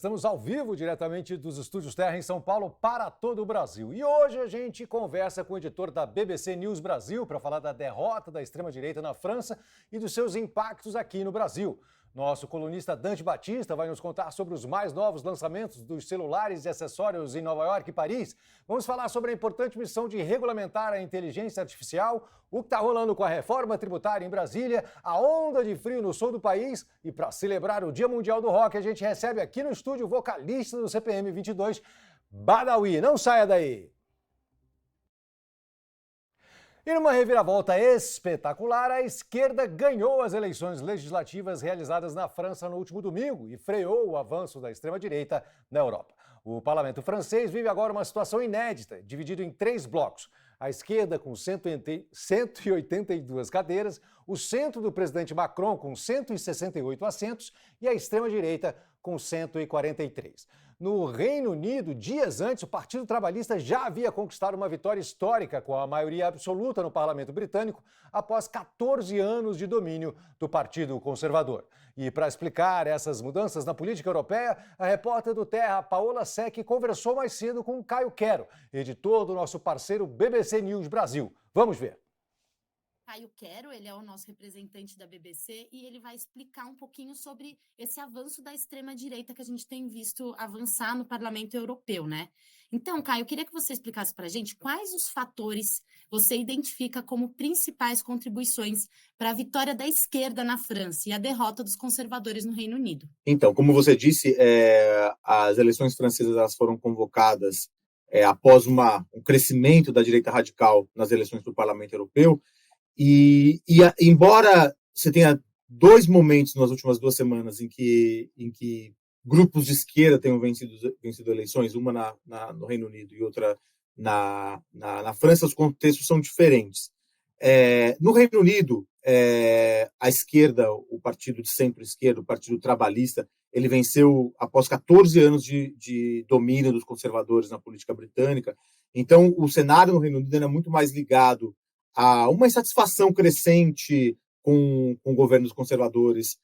Estamos ao vivo, diretamente dos Estúdios Terra, em São Paulo, para todo o Brasil. E hoje a gente conversa com o editor da BBC News Brasil para falar da derrota da extrema-direita na França e dos seus impactos aqui no Brasil. Nosso colunista Dante Batista vai nos contar sobre os mais novos lançamentos dos celulares e acessórios em Nova York e Paris. Vamos falar sobre a importante missão de regulamentar a inteligência artificial, o que está rolando com a reforma tributária em Brasília, a onda de frio no sul do país. E para celebrar o Dia Mundial do Rock, a gente recebe aqui no estúdio o vocalista do CPM 22, Badawi. Não saia daí! E numa reviravolta espetacular, a esquerda ganhou as eleições legislativas realizadas na França no último domingo e freou o avanço da extrema-direita na Europa. O parlamento francês vive agora uma situação inédita, dividido em 3 blocos. A esquerda com 182 cadeiras, o centro do presidente Macron com 168 assentos e a extrema-direita com 143. No Reino Unido, dias antes, o Partido Trabalhista já havia conquistado uma vitória histórica com a maioria absoluta no parlamento britânico após 14 anos de domínio do Partido Conservador. E para explicar essas mudanças na política europeia, a repórter do Terra, Paola Secchi, conversou mais cedo com Caio Quero, editor do nosso parceiro BBC News Brasil. Vamos ver. Caio Quero, ele é o nosso representante da BBC e ele vai explicar um pouquinho sobre esse avanço da extrema-direita que a gente tem visto avançar no Parlamento Europeu, né? Então, Caio, eu queria que você explicasse para a gente quais os fatores você identifica como principais contribuições para a vitória da esquerda na França e a derrota dos conservadores no Reino Unido. Então, como você disse, as eleições francesas elas foram convocadas após um crescimento da direita radical nas eleições do Parlamento Europeu. Embora você tenha 2 momentos nas últimas 2 semanas em que grupos de esquerda tenham vencido eleições, uma no Reino Unido e outra na França, os contextos são diferentes. No Reino Unido, a esquerda, o partido de centro-esquerda, o Partido Trabalhista, ele venceu após 14 anos de domínio dos conservadores na política britânica. Então, o cenário no Reino Unido era muito mais ligado a uma insatisfação crescente com governos conservadores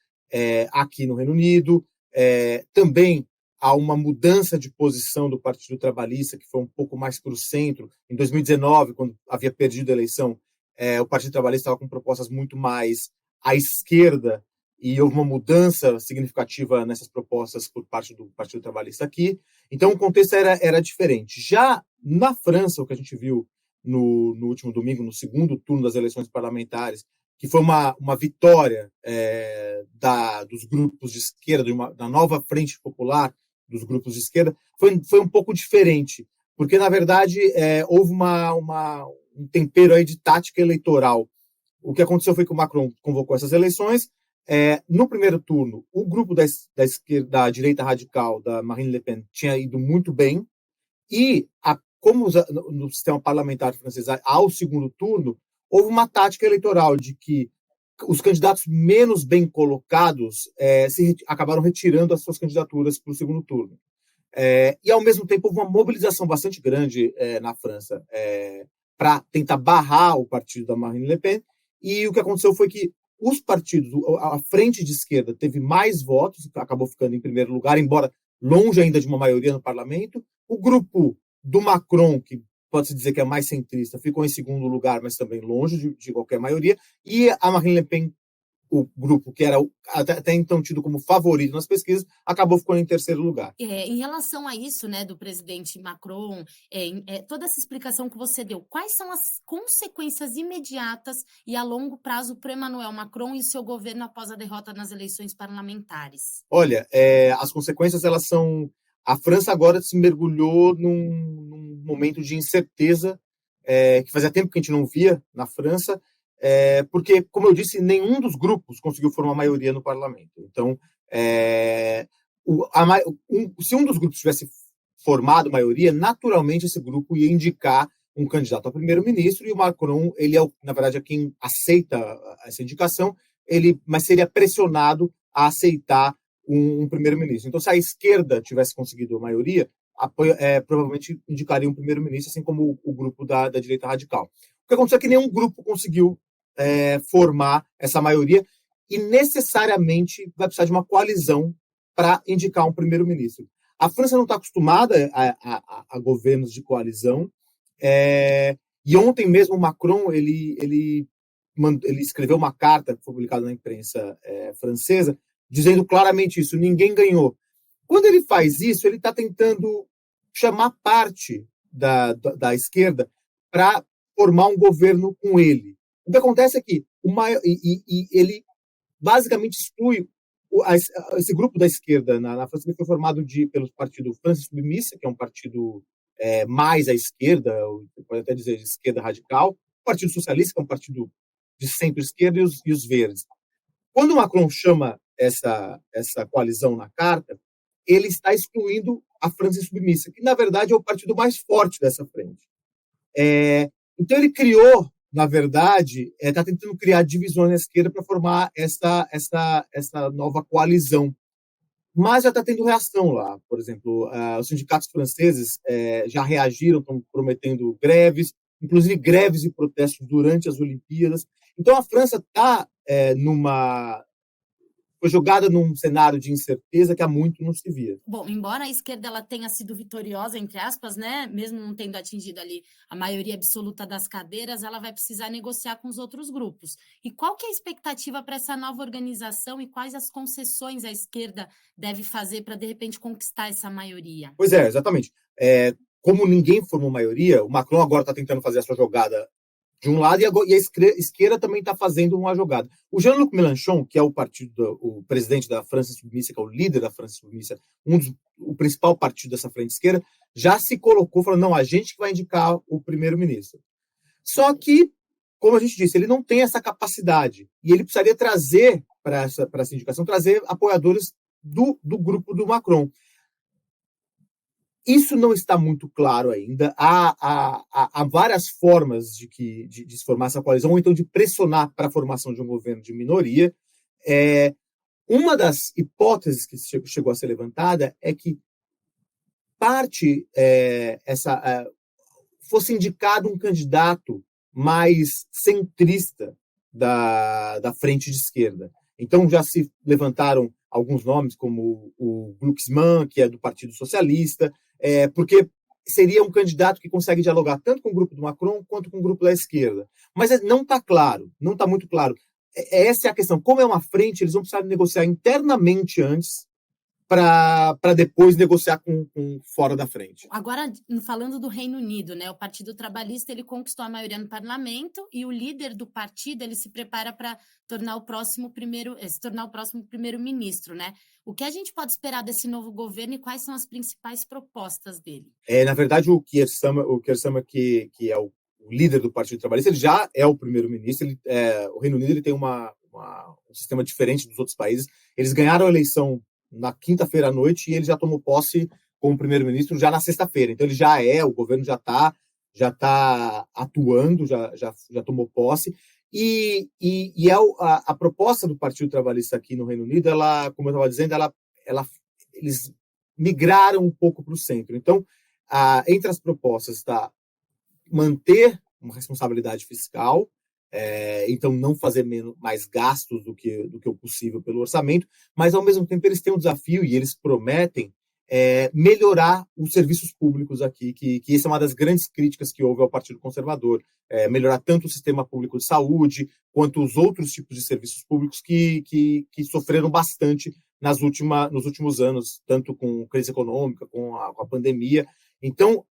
aqui no Reino Unido, também há uma mudança de posição do Partido Trabalhista, que foi um pouco mais para o centro. Em 2019, quando havia perdido a eleição, o Partido Trabalhista estava com propostas muito mais à esquerda, e houve uma mudança significativa nessas propostas por parte do Partido Trabalhista aqui. Então, o contexto era diferente. Já na França, o que a gente viu no último domingo, no segundo turno das eleições parlamentares, que foi uma vitória dos grupos de esquerda, da nova frente popular dos grupos de esquerda, foi um pouco diferente, porque, na verdade, houve um tempero aí de tática eleitoral. O que aconteceu foi que o Macron convocou essas eleições. No primeiro turno, o grupo da esquerda, da direita radical, da Marine Le Pen, tinha ido muito bem, e como no sistema parlamentar francês, ao segundo turno, houve uma tática eleitoral de que os candidatos menos bem colocados acabaram retirando as suas candidaturas para o segundo turno. E, ao mesmo tempo, houve uma mobilização bastante grande na França para tentar barrar o partido da Marine Le Pen, e o que aconteceu foi que os partidos, a frente de esquerda teve mais votos, acabou ficando em primeiro lugar, embora longe ainda de uma maioria no parlamento. O grupo do Macron, que pode-se dizer que é mais centrista, ficou em segundo lugar, mas também longe de qualquer maioria. E a Marine Le Pen, o grupo que era até então tido como favorito nas pesquisas, acabou ficando em terceiro lugar. Em relação a isso, né, do presidente Macron, toda essa explicação que você deu, quais são as consequências imediatas e a longo prazo para Emmanuel Macron e seu governo após a derrota nas eleições parlamentares? Olha, as consequências elas são... A França agora se mergulhou num momento de incerteza que fazia tempo que a gente não via na França, porque, como eu disse, nenhum dos grupos conseguiu formar maioria no parlamento. Então, se um dos grupos tivesse formado maioria, naturalmente esse grupo ia indicar um candidato a primeiro-ministro, e o Macron, ele na verdade, é quem aceita essa indicação, mas seria pressionado a aceitar um primeiro-ministro. Então, se a esquerda tivesse conseguido a maioria, provavelmente indicaria um primeiro-ministro, assim como o grupo da direita radical. O que aconteceu é que nenhum grupo conseguiu formar essa maioria, e necessariamente vai precisar de uma coalizão para indicar um primeiro-ministro. A França não está acostumada a governos de coalizão, e ontem mesmo o Macron ele escreveu uma carta que foi publicada na imprensa francesa, dizendo claramente isso: ninguém ganhou. Quando ele faz isso, ele está tentando chamar parte da esquerda para formar um governo com ele. O que acontece é que ele basicamente exclui esse grupo da esquerda na França, que foi formado pelo partido França Insoumise, que é um partido mais à esquerda, pode até dizer de esquerda radical, o Partido Socialista, que é um partido de centro-esquerda, e os verdes. Quando o Macron chama essa coalizão na carta, ele está excluindo a França Insoumise, que, na verdade, é o partido mais forte dessa frente. Então, ele criou, na verdade, está tentando criar divisões na esquerda para formar essa nova coalizão. Mas já está tendo reação lá. Por exemplo, os sindicatos franceses já reagiram, estão prometendo greves, inclusive greves e protestos durante as Olimpíadas. Então, a França está foi jogada num cenário de incerteza que há muito não se via. Bom, embora a esquerda ela tenha sido vitoriosa, entre aspas, né, mesmo não tendo atingido ali a maioria absoluta das cadeiras, ela vai precisar negociar com os outros grupos. E qual que é a expectativa para essa nova organização e quais as concessões a esquerda deve fazer para, de repente, conquistar essa maioria? Pois é, exatamente. Como ninguém formou maioria, o Macron agora está tentando fazer essa jogada de um lado, e a esquerda também está fazendo uma jogada. O Jean-Luc Mélenchon, que é o presidente da França Insoumise, que é o líder da França Insoumise, o principal partido dessa frente esquerda, já se colocou, falando, não, a gente que vai indicar o primeiro-ministro. Só que, como a gente disse, ele não tem essa capacidade, e ele precisaria trazer, para essa indicação, trazer apoiadores do grupo do Macron. Isso não está muito claro ainda. Há várias formas de se formar essa coalizão, ou então de pressionar para a formação de um governo de minoria. Uma das hipóteses que chegou a ser levantada é que fosse indicado um candidato mais centrista da frente de esquerda. Então já se levantaram alguns nomes, como o Glucksmann, que é do Partido Socialista, porque seria um candidato que consegue dialogar tanto com o grupo do Macron quanto com o grupo da esquerda. Mas não está claro, não está muito claro. Essa é a questão. Como é uma frente, eles vão precisar negociar internamente antes para depois negociar com fora da frente. Agora, falando do Reino Unido, né, o Partido Trabalhista ele conquistou a maioria no parlamento e o líder do partido ele se prepara para se tornar o próximo primeiro-ministro, né? O que a gente pode esperar desse novo governo e quais são as principais propostas dele? Na verdade, o Keir Starmer, que é o líder do Partido Trabalhista, ele já é o primeiro-ministro. O Reino Unido ele tem um sistema diferente dos outros países. Eles ganharam a eleição na quinta-feira à noite e ele já tomou posse como primeiro-ministro já na sexta-feira. Então, o governo já está atuando, já tomou posse. E a proposta do Partido Trabalhista aqui no Reino Unido, como eu estava dizendo, eles migraram um pouco para o centro. Então, entre as propostas está manter uma responsabilidade fiscal, então não fazer mais gastos do que o possível pelo orçamento, mas ao mesmo tempo eles têm um desafio e eles prometem melhorar os serviços públicos aqui, que essa é uma das grandes críticas que houve ao Partido Conservador, melhorar tanto o sistema público de saúde quanto os outros tipos de serviços públicos que sofreram bastante nos últimos anos, tanto com crise econômica, com a pandemia. Então,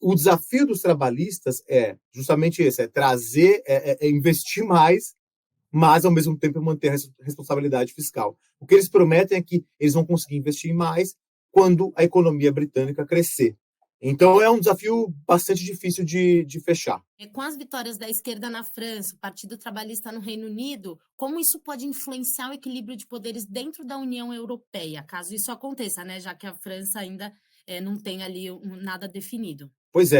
o desafio dos trabalhistas é justamente esse, trazer, investir mais, mas, ao mesmo tempo, manter a responsabilidade fiscal. O que eles prometem é que eles vão conseguir investir mais quando a economia britânica crescer. Então, é um desafio bastante difícil de fechar. Com as vitórias da esquerda na França, o Partido Trabalhista no Reino Unido, como isso pode influenciar o equilíbrio de poderes dentro da União Europeia, caso isso aconteça, né? Já que a França ainda não tem ali nada definido. Pois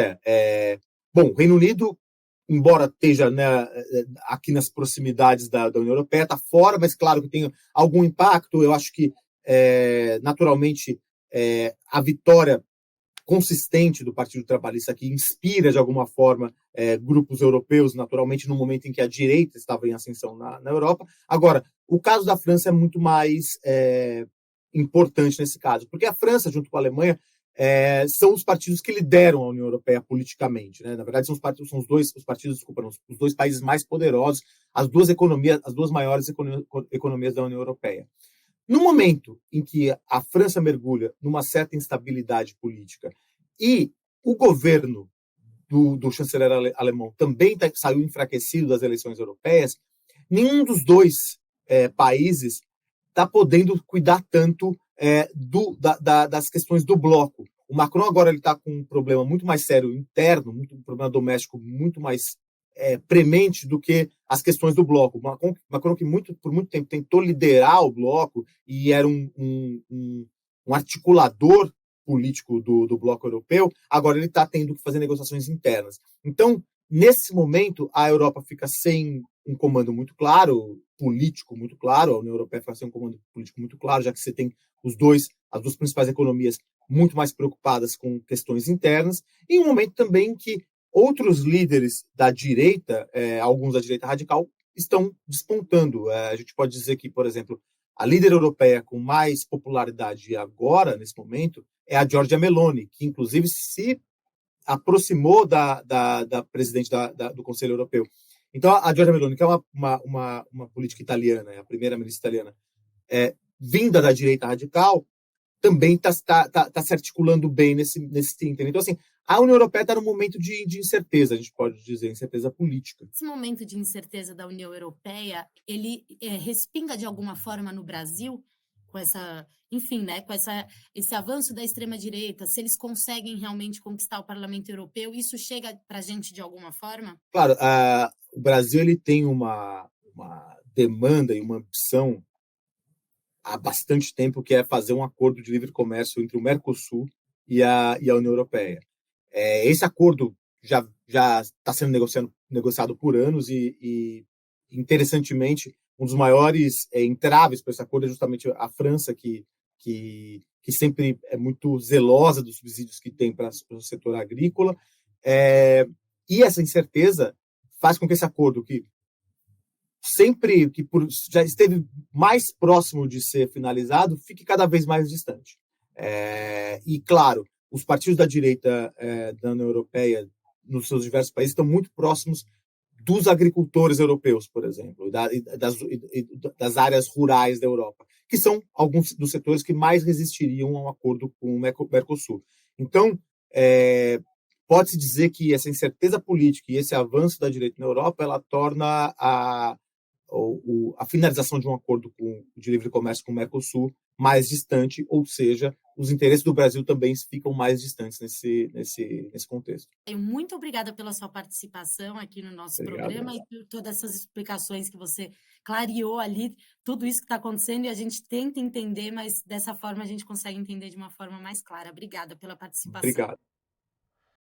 bom, o Reino Unido, embora esteja aqui nas proximidades da União Europeia, está fora, mas claro que tem algum impacto. Eu acho que, naturalmente, a vitória consistente do Partido Trabalhista aqui inspira, de alguma forma, grupos europeus, naturalmente, no momento em que a direita estava em ascensão na Europa. Agora, o caso da França é muito mais importante nesse caso, porque a França, junto com a Alemanha, são os partidos que lideram a União Europeia politicamente, né? Na verdade, são os dois países mais poderosos, as duas maiores economias da União Europeia. No momento em que a França mergulha numa certa instabilidade política e o governo do chanceler alemão também saiu enfraquecido das eleições europeias, nenhum dos dois países está podendo cuidar tanto das questões do bloco. O Macron agora está com um problema muito mais sério interno, um problema doméstico muito mais premente do que as questões do bloco. O Macron, que por muito tempo tentou liderar o bloco e era um articulador político do bloco europeu, agora ele está tendo que fazer negociações internas. Então, nesse momento, a Europa fica sem um comando muito claro, político muito claro, a União Europeia fica sem um comando político muito claro, já que você tem as duas principais economias muito mais preocupadas com questões internas, e um momento também que outros líderes da direita, alguns da direita radical, estão despontando. A gente pode dizer que, por exemplo, a líder europeia com mais popularidade agora, nesse momento, é a Giorgia Meloni, que inclusive se aproximou da presidente do Conselho Europeu. Então, a Giorgia Meloni, que é uma política italiana, é a primeira-ministra italiana, vinda da direita radical, também está se articulando bem nesse ínterim. Então, assim, a União Europeia está num momento de incerteza, a gente pode dizer, incerteza política. Esse momento de incerteza da União Europeia, ele respinga de alguma forma no Brasil, com essa, enfim, né, com esse avanço da extrema-direita, se eles conseguem realmente conquistar o Parlamento Europeu, isso chega para a gente de alguma forma? Claro, o Brasil ele tem uma demanda e uma ambição há bastante tempo, que é fazer um acordo de livre comércio entre o Mercosul e a União Europeia. Esse acordo já está sendo negociado por anos e, interessantemente, um dos maiores entraves para esse acordo é justamente a França, que sempre é muito zelosa dos subsídios que tem para o setor agrícola. E essa incerteza faz com que esse acordo, que já esteve mais próximo de ser finalizado, fique cada vez mais distante. E, claro, os partidos da direita da União Europeia, nos seus diversos países, estão muito próximos dos agricultores europeus, por exemplo, das áreas rurais da Europa, que são alguns dos setores que mais resistiriam a um acordo com o Mercosul. Então, pode-se dizer que essa incerteza política e esse avanço da direita na Europa, ela torna a finalização de um acordo de livre comércio com o Mercosul mais distante, ou seja, os interesses do Brasil também ficam mais distantes nesse contexto. Muito obrigada pela sua participação aqui no nosso programa e por todas essas explicações que você clareou ali, tudo isso que está acontecendo, e a gente tenta entender, mas dessa forma a gente consegue entender de uma forma mais clara. Obrigada pela participação. Obrigado.